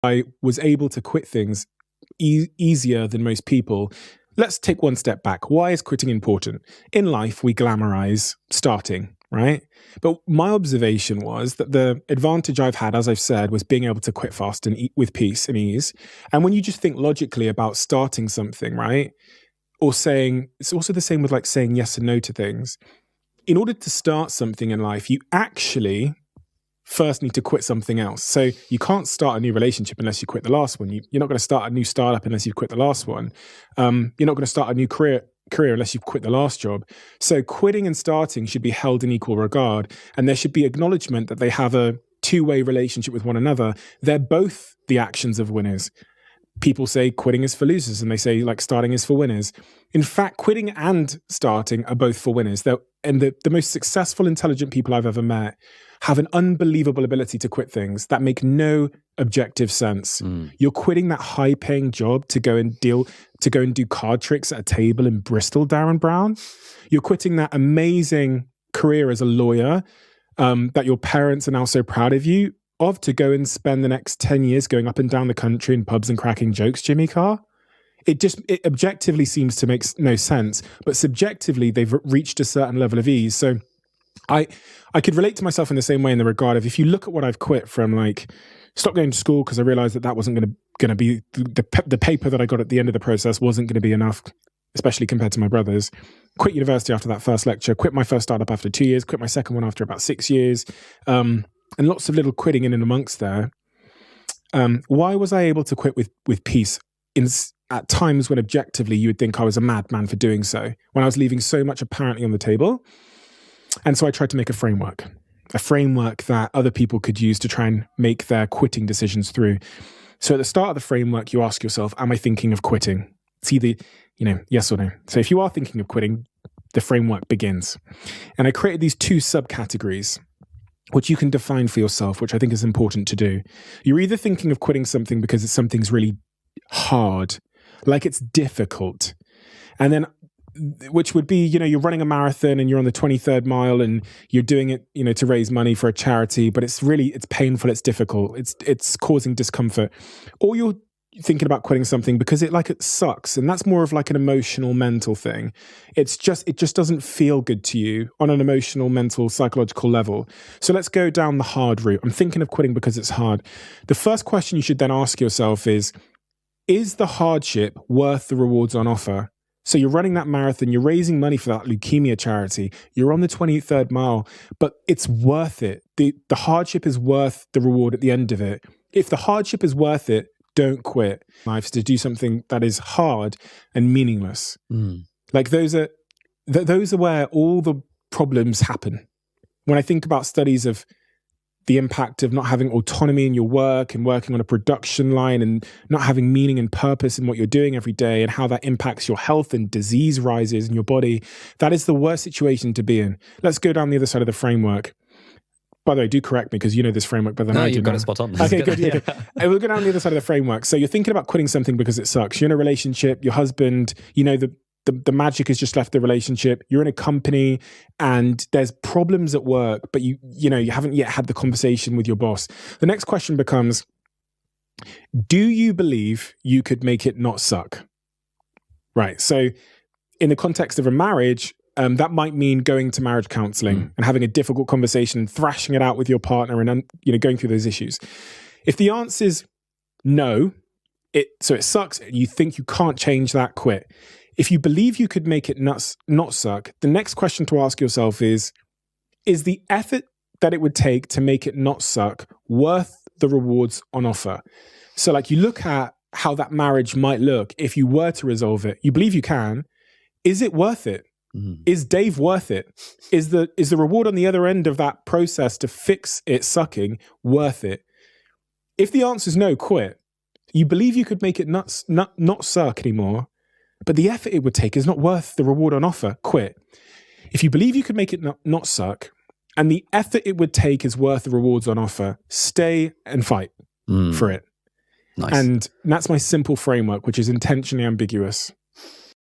I was able to quit things easier than most people. Let's take one step back. Why is quitting important? In life, we glamorize starting, right? But my observation was that the advantage I've had, as I've said, was being able to quit fast and eat with peace and ease. And when you just think logically about starting something, right? Or saying, it's also the same with like saying yes and no to things. In order to start something in life, you actually first need to quit something else. So you can't start a new relationship unless you quit the last one. You're not going to start a new startup unless you quit the last one. You're not going to start a new career unless you've quit the last job. So quitting and starting should be held in equal regard. And there should be acknowledgement that they have a two-way relationship with one another. They're both the actions of winners. People say quitting is for losers, and they say like starting is for winners. In fact, quitting and starting are both for winners. And the most successful, intelligent people I've ever met have an unbelievable ability to quit things that make no objective sense. You're quitting that high-paying job to go and do card tricks at a table in Bristol, Darren Brown. You're quitting that amazing career as a lawyer that your parents are now so proud of you to go and spend the next 10 years going up and down the country in pubs and cracking jokes, Jimmy Carr. It objectively seems to make no sense, but subjectively they've reached a certain level of ease. So I could relate to myself in the same way in the regard of, if you look at what I've quit from, like, stop going to school because I realized that wasn't going to be, the paper that I got at the end of the process wasn't going to be enough, especially compared to my brothers. Quit university after that first lecture, quit my first startup after 2 years, quit my second one after about 6 years, and lots of little quitting in and amongst there. Why was I able to quit with peace at times when objectively you would think I was a madman for doing so, when I was leaving so much apparently on the table? And so I tried to make a framework that other people could use to try and make their quitting decisions through. So at the start of the framework, you ask yourself, am I thinking of quitting? It's either, yes or no. So if you are thinking of quitting, the framework begins. And I created these two subcategories, which you can define for yourself, which I think is important to do. You're either thinking of quitting something because something's really hard, like it's difficult. And then, which would be, you're running a marathon and you're on the 23rd mile and you're doing it, to raise money for a charity, but it's painful, it's difficult, it's causing discomfort. Or you're thinking about quitting something because it sucks. And that's more of like an emotional, mental thing. It just doesn't feel good to you on an emotional, mental, psychological level. So let's go down the hard route. I'm thinking of quitting because it's hard. The first question you should then ask yourself is the hardship worth the rewards on offer? So you're running that marathon, you're raising money for that leukemia charity, you're on the 23rd mile, but it's worth it. The hardship is worth the reward at the end of it. If the hardship is worth it, don't quit. Life's to do something that is hard and meaningless. Like those are where all the problems happen. When I think about studies of the impact of not having autonomy in your work and working on a production line and not having meaning and purpose in what you're doing every day and how that impacts your health and disease rises in your body, that is the worst situation to be in. Let's go down the other side of the framework. By the way, do correct me because you know this framework better than I do. You've got it spot on. Okay, good. Yeah. We'll go down the other side of the framework. So you're thinking about quitting something because it sucks. You're in a relationship, your husband, the magic has just left the relationship. You're in a company and there's problems at work, but you haven't yet had the conversation with your boss. The next question becomes, do you believe you could make it not suck? Right. So in the context of a marriage, that might mean going to marriage counseling and having a difficult conversation and thrashing it out with your partner and going through those issues. If the answer is no, it sucks, you think you can't change that, quit. If you believe you could make it not suck, the next question to ask yourself is the effort that it would take to make it not suck worth the rewards on offer? So like you look at how that marriage might look if you were to resolve it. You believe you can. Is it worth it? Is Dave worth it? Is the reward on the other end of that process to fix it sucking worth it? If the answer is no, quit. You believe you could make it not suck anymore, but the effort it would take is not worth the reward on offer, quit. If you believe you could make it not suck, and the effort it would take is worth the rewards on offer, stay and fight for it. Nice. And that's my simple framework, which is intentionally ambiguous.